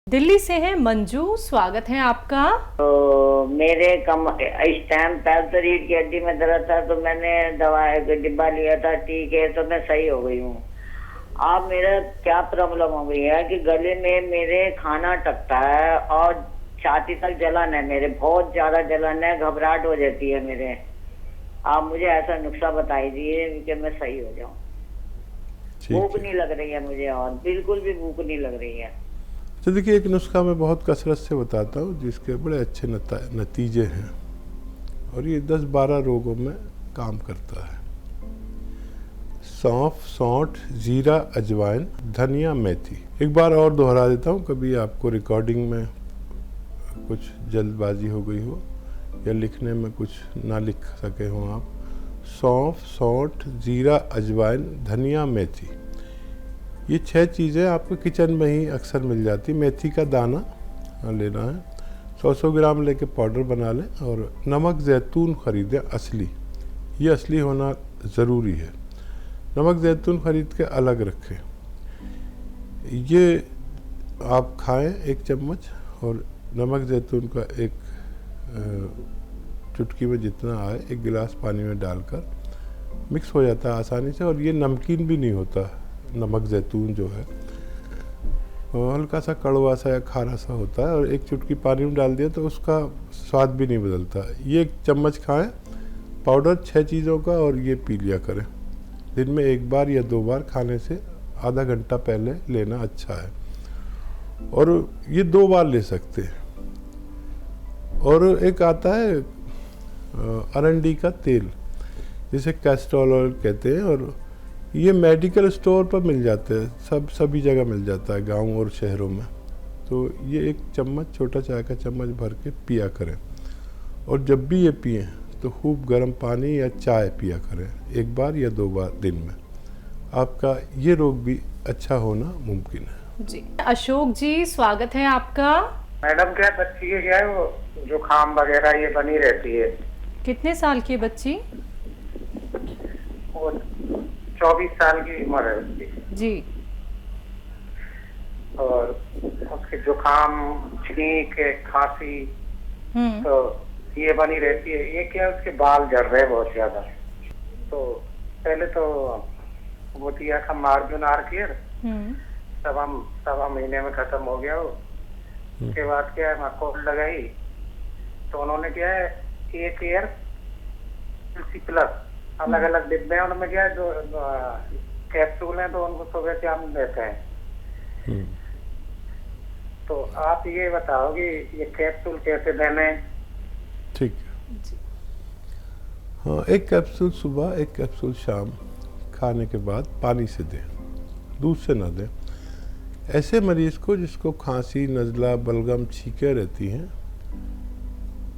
दिल्ली से हैं मंजू, स्वागत है आपका। तो मेरे इस टाइम पैर तो रीढ़ की हड्डी में दर्द था, तो मैंने दवा डिब्बा लिया था, ठीक है, तो मैं सही हो गई हूँ। अब मेरा क्या प्रॉब्लम हो गई है कि गले में मेरे खाना अटकता है और छाती तक जलन है, मेरे बहुत ज्यादा जलन है, घबराहट हो जाती है मेरे। आप मुझे ऐसा नुस्खा बताई दिए कि मैं सही हो जाऊँ। भूख नहीं लग रही है मुझे, और बिल्कुल भी भूख नहीं लग रही है। तो देखिए, एक नुस्खा मैं बहुत कसरत से बताता हूँ जिसके बड़े अच्छे नतीजे हैं और ये 10-12 रोगों में काम करता है। सौंफ, सौंठ, जीरा, अजवाइन, धनिया, मेथी। एक बार और दोहरा देता हूँ, कभी आपको रिकॉर्डिंग में कुछ जल्दबाजी हो गई हो या लिखने में कुछ ना लिख सके हो आप। सौंफ, सौंठ, जीरा, अजवाइन, धनिया, मेथी, ये 6 चीज़ें आपको किचन में ही अक्सर मिल जाती। मेथी का दाना लेना है, 100-100 ग्राम लेके पाउडर बना लें, और नमक ज़ैतून ख़रीदें असली, ये असली होना ज़रूरी है। नमक ज़ैतून ख़रीद के अलग रखें, ये आप खाएं 1 चम्मच, और नमक ज़ैतून का एक चुटकी में जितना आए 1 गिलास पानी में डालकर मिक्स हो जाता है आसानी से, और ये नमकीन भी नहीं होता। नमक ज़ैतून जो है हल्का सा कड़वा सा या खारा सा होता है, और 1 चुटकी पानी में डाल दिया तो उसका स्वाद भी नहीं बदलता। ये 1 चम्मच खाएं पाउडर 6 चीज़ों का, और ये पी लिया करें। दिन में 1 बार या 2 बार, खाने से आधा घंटा पहले लेना अच्छा है, और ये 2 बार ले सकते हैं। और एक आता है अरंडी का तेल, जिसे कैस्ट्रोल ऑयल कहते हैं, और ये मेडिकल स्टोर पर मिल जाते हैं, सभी जगह मिल जाता है, गांव और शहरों में। तो ये 1 चम्मच, छोटा चाय का चम्मच भर के पिया करें, और जब भी ये पिएं तो खूब गर्म पानी या चाय पिया करें, 1 बार या 2 बार दिन में। आपका ये रोग भी अच्छा होना मुमकिन है। जी, अशोक जी, स्वागत है आपका। मैडम, क्या बच्ची है, क्या है वो जुकाम वगैरह ये बनी रहती है? कितने साल की बच्ची? वो 24 साल की उम्र है उसकी जी। और उसके जुकाम, छींक, खांसी, तो ये बनी रहती है। ये क्या, उसके बाल झड़ रहे बहुत ज्यादा। तो पहले तो वो दिया था मार्जुन आर केयर, सवा महीने में खत्म हो गया वो। उसके बाद क्या है, मैं कोल्ड लगाई तो उन्होंने क्या है, एक केयर तुलसी प्लस अलग अलग डिब्बे हैं, उनमें क्या है, जो कैप्सूल हैं, तो उनको सुबह शाम देते हैं। तो आप ये बताओ कि ये कैप्सूल कैसे देने? ठीक है, हाँ, 1 कैप्सूल सुबह, 1 कैप्सूल शाम, खाने के बाद पानी से दें, दूध से ना दें। ऐसे मरीज़ को जिसको खांसी, नज़ला, बलगम, छींकें रहती हैं,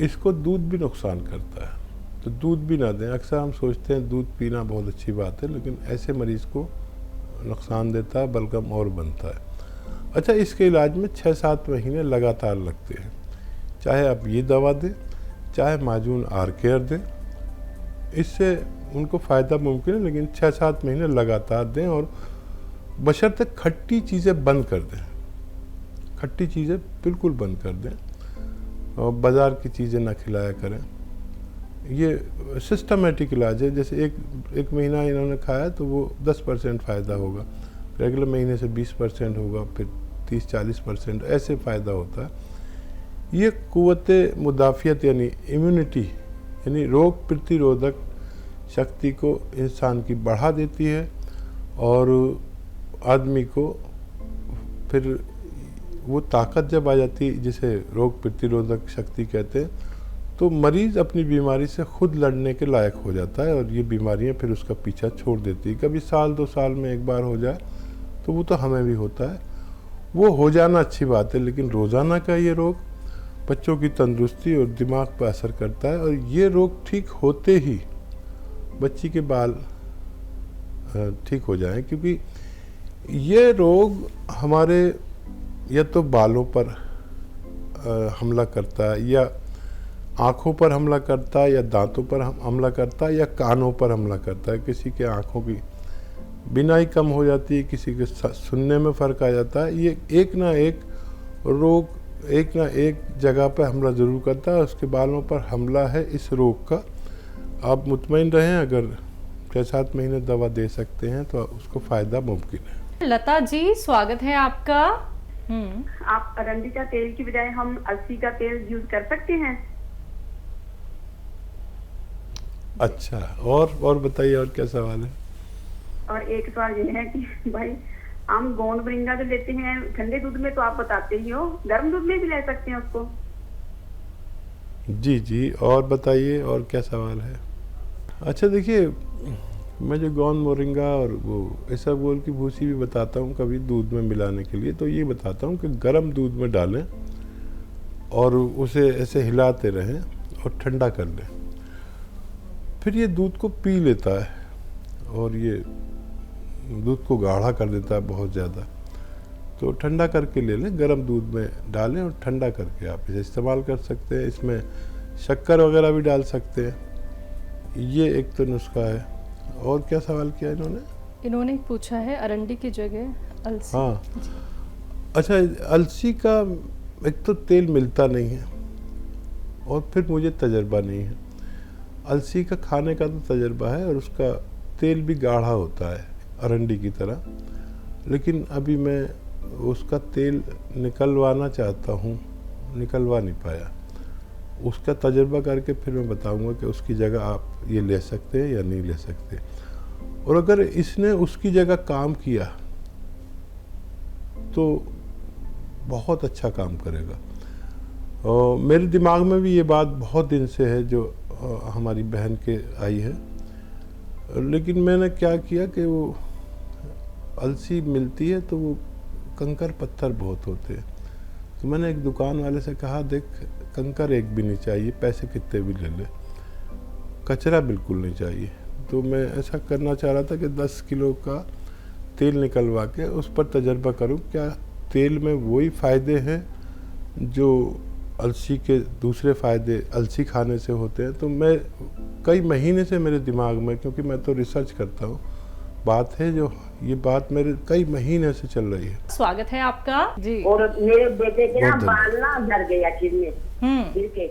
इसको दूध भी नुकसान करता है, तो दूध भी ना दें। अक्सर हम सोचते हैं दूध पीना बहुत अच्छी बात है, लेकिन ऐसे मरीज़ को नुकसान देता है, बलगम और बनता है। अच्छा, इसके इलाज में 6-7 महीने लगातार लगते हैं। चाहे आप ये दवा दें, चाहे माजून आर केयर दें, इससे उनको फ़ायदा मुमकिन है, लेकिन 6-7 महीने लगातार दें, और बशर्ते खट्टी चीज़ें बंद कर दें। खट्टी चीज़ें बिल्कुल बंद कर दें, और बाज़ार की चीज़ें ना खिलाया करें। ये सिस्टमेटिक इलाज है। जैसे एक महीना इन्होंने खाया तो वो 10% फ़ायदा होगा, फिर अगले महीने से 20% होगा, फिर 30-40%, ऐसे फ़ायदा होता है। ये क़ुव्वते मुदाफ़ियत यानी इम्यूनिटी, यानी रोग प्रतिरोधक शक्ति को इंसान की बढ़ा देती है, और आदमी को फिर वो ताकत जब आ जाती है, जिसे रोग प्रतिरोधक शक्ति कहते हैं, तो मरीज़ अपनी बीमारी से खुद लड़ने के लायक हो जाता है, और ये बीमारियां फिर उसका पीछा छोड़ देती है। कभी साल 2 साल में 1 बार हो जाए तो वो तो हमें भी होता है, वो हो जाना अच्छी बात है, लेकिन रोज़ाना का ये रोग बच्चों की तंदुरुस्ती और दिमाग पर असर करता है, और ये रोग ठीक होते ही बच्ची के बाल ठीक हो जाएं, क्योंकि ये रोग हमारे या तो बालों पर हमला करता है, या आँखों पर हमला करता है, या दांतों पर हमला करता है, या कानों पर हमला करता है। किसी के आँखों की बिनाई कम हो जाती है, किसी के सुनने में फ़र्क आ जाता है। ये एक ना एक रोग एक ना एक जगह पर हमला ज़रूर करता है, उसके बालों पर हमला है इस रोग का। आप मुतमईन रहें, अगर 6-7 महीने दवा दे सकते हैं तो उसको फ़ायदा मुमकिन है। लता जी स्वागत है आपका। आप अरंडी का तेल की बजाय हम अलसी का तेल यूज कर सकते हैं? अच्छा, और बताइए, और क्या सवाल है? और एक सवाल ये है कि भाई हम गोंद मोरिंगा जो लेते हैं ठंडे दूध में, तो आप बताते ही हो, गर्म दूध में भी ले सकते हैं उसको? जी जी, और बताइए, और क्या सवाल है? अच्छा देखिए, मैं जो गोंद मोरिंगा और वो इसबगोल की भूसी भी बताता हूँ कभी दूध में मिलाने के लिए, तो ये बताता हूँ कि गर्म दूध में डालें और उसे ऐसे हिलाते रहें और ठंडा कर लें। फिर ये दूध को पी लेता है और ये दूध को गाढ़ा कर देता है बहुत ज़्यादा। तो ठंडा करके ले लें, गर्म दूध में डालें और ठंडा करके आप इसे इस्तेमाल कर सकते हैं। इसमें शक्कर वगैरह भी डाल सकते हैं। ये एक तो नुस्खा है। और क्या सवाल किया इन्होंने पूछा है अरंडी की जगह अलसी। हाँ, अच्छा, अलसी का एक तो तेल मिलता नहीं है और फिर मुझे तजर्बा नहीं है। अलसी का खाने का तो तजर्बा है और उसका तेल भी गाढ़ा होता है अरंडी की तरह, लेकिन अभी मैं उसका तेल निकलवाना चाहता हूँ, निकलवा नहीं पाया। उसका तजर्बा करके फिर मैं बताऊंगा कि उसकी जगह आप ये ले सकते हैं या नहीं ले सकते। और अगर इसने उसकी जगह काम किया तो बहुत अच्छा काम करेगा। और मेरे दिमाग में भी ये बात बहुत दिन से है जो हमारी बहन के आई है, लेकिन मैंने क्या किया कि वो अलसी मिलती है तो वो कंकर पत्थर बहुत होते हैं, तो मैंने एक दुकान वाले से कहा, देख कंकर एक भी नहीं चाहिए, पैसे कितने भी ले ले, कचरा बिल्कुल नहीं चाहिए। तो मैं ऐसा करना चाह रहा था कि 10 किलो का तेल निकलवा के उस पर तजर्बा करूं, क्या तेल में वही फ़ायदे हैं जो अलसी के दूसरे फ़ायदे अलसी खाने से होते हैं। तो मैं कई महीने से मेरे दिमाग में, क्योंकि मैं तो रिसर्च करता हूँ, बात है जो ये बात मेरे कई महीने से चल रही है। स्वागत है आपका जी। और मेरे बेटे के ना बहुत बाल ना झड़ गया सिर में, सिर के।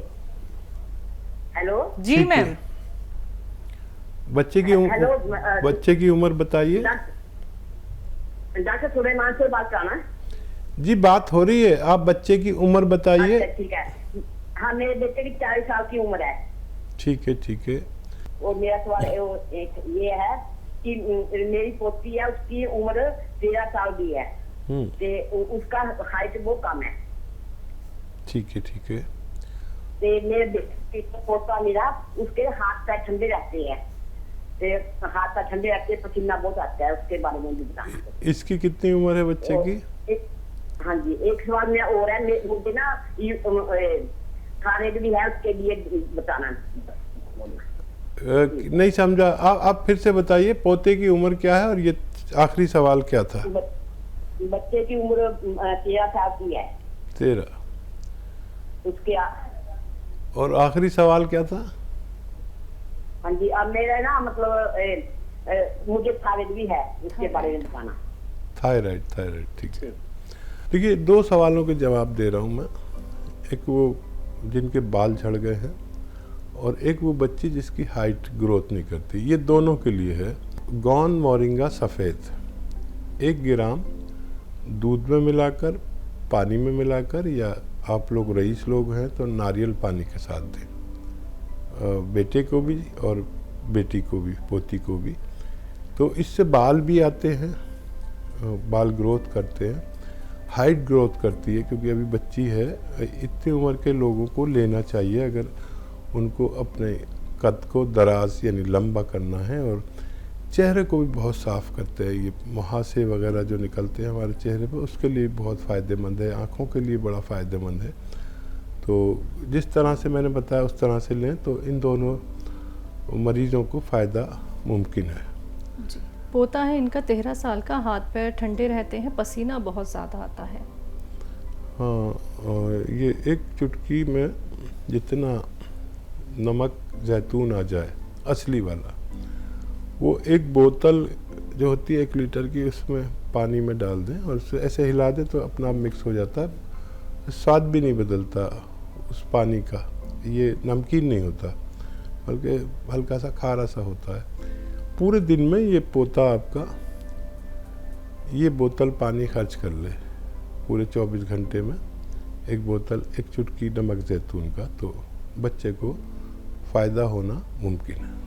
हेलो जी ठीक है। मैम। बच्चे की उम्र बताइए। डॉक्टर सुलेमान से बात करना जी, बात हो रही है, आप बच्चे की उम्र बताइए। अच्छा ठीक है। हाँ, मेरे बेटे की 40 साल की उम्र है। ठीक है, ठीक है। और मेरा सवाल एक ये है कि मेरी पोती है, उसकी उम्र 13 साल की है, ते उसका हाइट बहुत कम है। ठीक है, ठीक है। ते मेरे बेटे पोता मेरा, उसके हाथ पैर ठंडे रहते हैं, ते हाथ पैर ठंडे रहते हैं, पसीना बहुत आता है, उसके बारे में भी बताना। इसकी कितनी उम्र है बच्चे की? हाँ जी, एक सवाल मेरा और है, मुझे ना खाने के भी है, उसके लिए बताना। नहीं समझा, आप फिर से बताइए, पोते की उम्र क्या है और ये आखिरी सवाल क्या था? बच्चे की उम्र 13 साल की है। 13। उसके और आखिरी सवाल क्या था? हाँ जी, अब मेरा ना मतलब मुझे थायराइड भी है, उसके बारे में बताना। थायराइड, ठीक है। देखिए, 2 सवालों के जवाब दे रहा हूँ मैं। एक वो जिनके बाल झड़ गए हैं और एक वो बच्ची जिसकी हाइट ग्रोथ नहीं करती। ये दोनों के लिए है गोंद मोरिंगा सफ़ेद 1 ग्राम दूध में मिलाकर, पानी में मिलाकर, या आप लोग रईस लोग हैं तो नारियल पानी के साथ दें, बेटे को भी और बेटी को भी, पोती को भी। तो इससे बाल भी आते हैं, बाल ग्रोथ करते हैं, हाइट ग्रोथ करती है, क्योंकि अभी बच्ची है। इतनी उम्र के लोगों को लेना चाहिए अगर उनको अपने कद को दराज यानी लंबा करना है। और चेहरे को भी बहुत साफ़ करते हैं, ये मुहासे वगैरह जो निकलते हैं हमारे चेहरे पे, उसके लिए बहुत फ़ायदेमंद है, आँखों के लिए बड़ा फ़ायदेमंद है। तो जिस तरह से मैंने बताया उस तरह से लें तो इन दोनों मरीजों को फ़ायदा मुमकिन है। जी। पोता है इनका 13 साल का, हाथ पैर ठंडे रहते हैं, पसीना बहुत ज़्यादा आता है। हाँ, और ये एक चुटकी में जितना नमक जैतून आ जाए असली वाला, वो एक बोतल जो होती है 1 लीटर की, उसमें पानी में डाल दें और उसे ऐसे हिला दें तो अपना आप मिक्स हो जाता है। स्वाद भी नहीं बदलता उस पानी का, ये नमकीन नहीं होता, बल्कि हल्का सा खारा सा होता है। पूरे दिन में ये पोता आपका ये बोतल पानी खर्च कर ले, पूरे 24 घंटे में एक बोतल, एक चुटकी नमक जैतून का, तो बच्चे को फ़ायदा होना मुमकिन है।